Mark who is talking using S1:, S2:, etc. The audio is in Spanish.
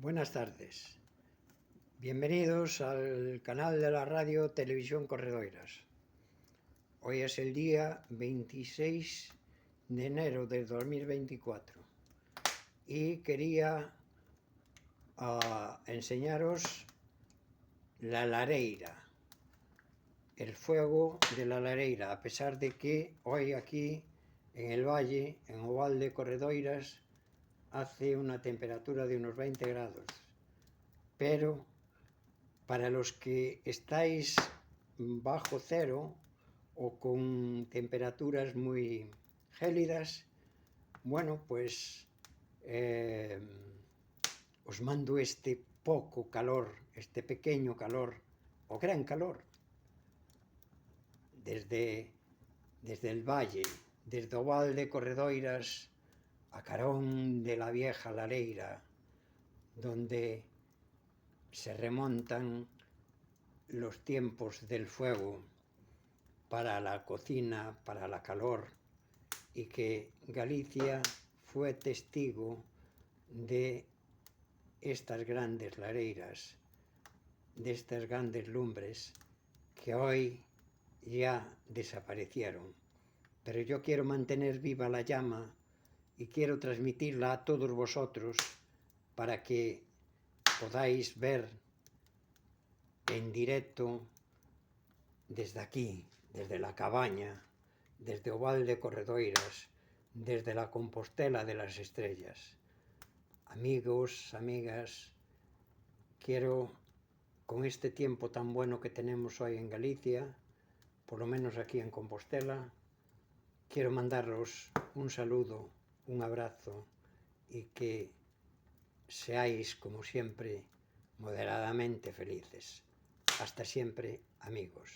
S1: Buenas tardes. Bienvenidos al canal de la radio Televisión Corredoiras. Hoy es el día 26 de enero del 2024 y quería enseñaros la lareira, el fuego de la lareira, a pesar de que hoy aquí en el valle, en o Val de Corredoiras, hace una temperatura de unos 20 grados. Pero para los que estáis bajo cero o con temperaturas muy gélidas, bueno, pues os mando este poco calor, este pequeño calor o gran calor desde el valle, desde o Val de Corredoiras a carón de la vieja lareira, donde se remontan los tiempos del fuego para la cocina, para la calor, y que Galicia fue testigo de estas grandes lareiras, de estas grandes lumbres que hoy ya desaparecieron. Pero yo quiero mantener viva la llama y quiero transmitirla a todos vosotros para que podáis ver en directo desde aquí, desde la cabaña, desde o Val de Corredoiras, desde la Compostela de las Estrellas. Amigos, amigas, quiero, con este tiempo tan bueno que tenemos hoy en Galicia, por lo menos aquí en Compostela, quiero mandaros un saludo, un abrazo y que seáis, como siempre, moderadamente felices. Hasta siempre, amigos.